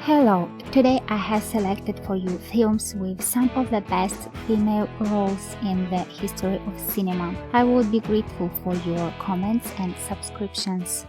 Hello, today I have selected for you films with some of the best female roles in the history of cinema. I would be grateful for your comments and subscriptions.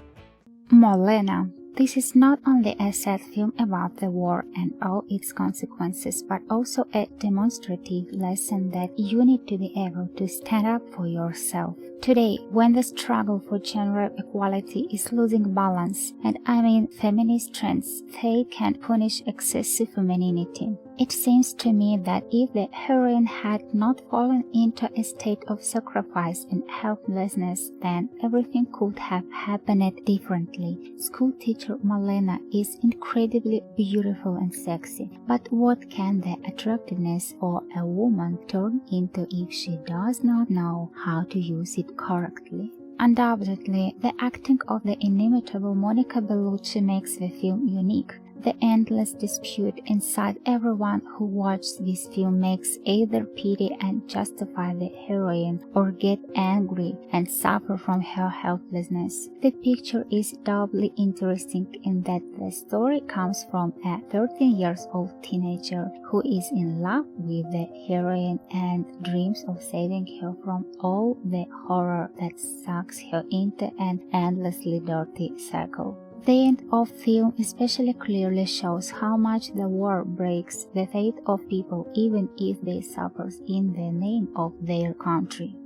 Malena. This is not only a sad film about the war and all its consequences, but also a demonstrative lesson that you need to be able to stand up for yourself. Today, when the struggle for gender equality is losing balance, and I mean feminist trends, they can punish excessive femininity. It seems to me that if the heroine had not fallen into a state of sacrifice and helplessness, then everything could have happened differently. School teacher Malena is incredibly beautiful and sexy, but what can the attractiveness of a woman turn into if she does not know how to use it correctly? Undoubtedly, the acting of the inimitable Monica Bellucci makes the film unique. The endless dispute inside everyone who watches this film makes either pity and justify the heroine or get angry and suffer from her helplessness. The picture is doubly interesting in that the story comes from a 13-year-old teenager who is in love with the heroine and dreams of saving her from all the horror that sucks her into an endlessly dirty circle. The end of the film especially clearly shows how much the war breaks the faith of people even if they suffer in the name of their country.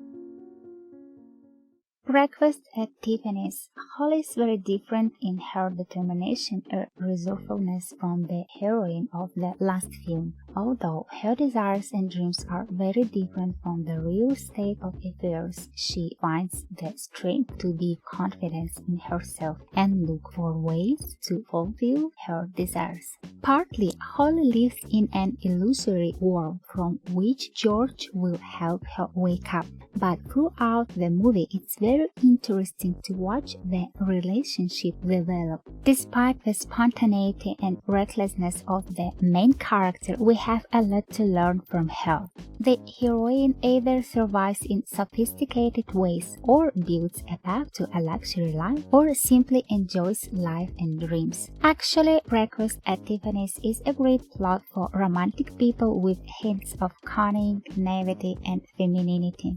Breakfast at Tiffany's. Holly is very different in her determination and resourcefulness from the heroine of the last film, although her desires and dreams are very different from the real state of affairs. She finds the strength to be confident in herself and look for ways to fulfill her desires. Partly, Holly lives in an illusory world from which George will help her wake up, but throughout the movie it's very interesting to watch the relationship develop. Despite the spontaneity and recklessness of the main character, we have a lot to learn from her. The heroine either survives in sophisticated ways, or builds a path to a luxury life, or simply enjoys life and dreams. Actually, Breakfast at Tiffany's is a great plot for romantic people with hints of cunning, naivety, and femininity.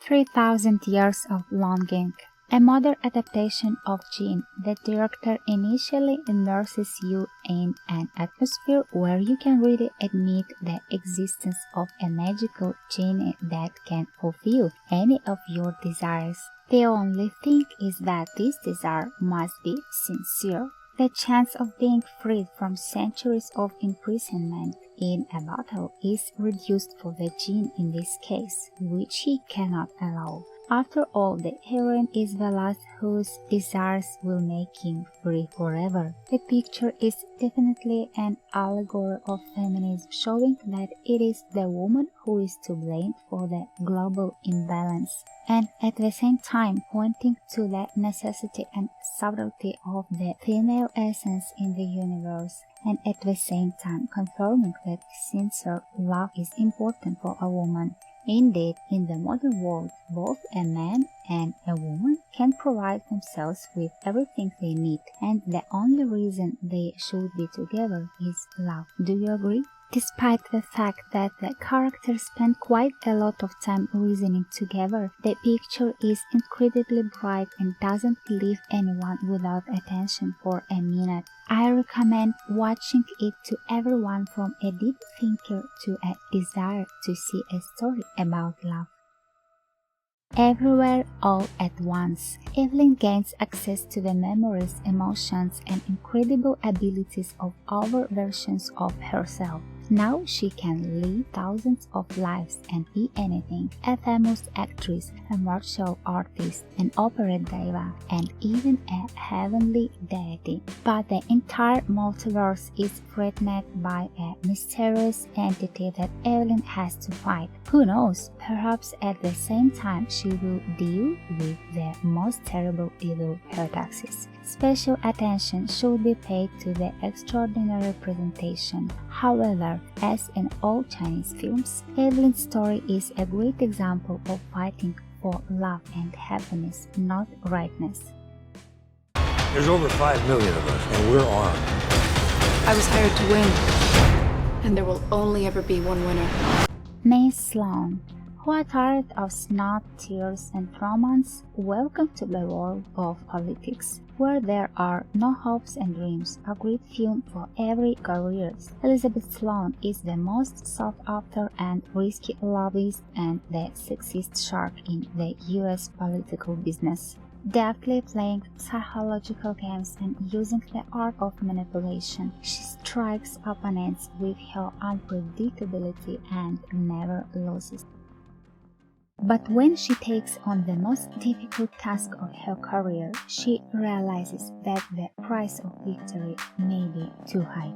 3,000 Years of Longing. A modern adaptation of Jean, the director initially immerses you in an atmosphere where you can really admit the existence of a magical genie that can fulfill any of your desires. The only thing is that this desire must be sincere. The chance of being freed from centuries of imprisonment in a bottle is reduced for the genie in this case, which he cannot allow. After all, the heroine is the last whose desires will make him free forever. The picture is definitely an allegory of feminism, showing that it is the woman who is to blame for the global imbalance, and at the same time pointing to the necessity and subtlety of the female essence in the universe, and at the same time confirming that sincere love is important for a woman. Indeed, in the modern world, both a man and a woman can provide themselves with everything they need, and the only reason they should be together is love. Do you agree? Despite the fact that the characters spend quite a lot of time reasoning together, the picture is incredibly bright and doesn't leave anyone without attention for a minute. I recommend watching it to everyone from a deep thinker to a desire to see a story about love. Everywhere, all at once. Evelyn gains access to the memories, emotions, and incredible abilities of other versions of herself. Now she can live thousands of lives and be anything: a famous actress, a martial artist, an opera diva, and even a heavenly deity. But the entire multiverse is threatened by a mysterious entity that Evelyn has to fight. Who knows, perhaps at the same time she will deal with the most terrible evil, Heraxes. Special attention should be paid to the extraordinary presentation. However, as in all Chinese films, Evelyn's story is a great example of fighting for love and happiness, not rightness. There's over 5 million of us, and we're armed. I was hired to win, and there will only ever be one winner. Miss Sloane, who are tired of snot, tears, and traumas, welcome to the world of politics, where there are no hopes and dreams, a great film for every career. Elizabeth Sloane is the most sought-after and risky lobbyist and the sexiest shark in the US political business, deftly playing psychological games and using the art of manipulation. She strikes opponents with her unpredictability and never loses. But when she takes on the most difficult task of her career, she realizes that the price of victory may be too high.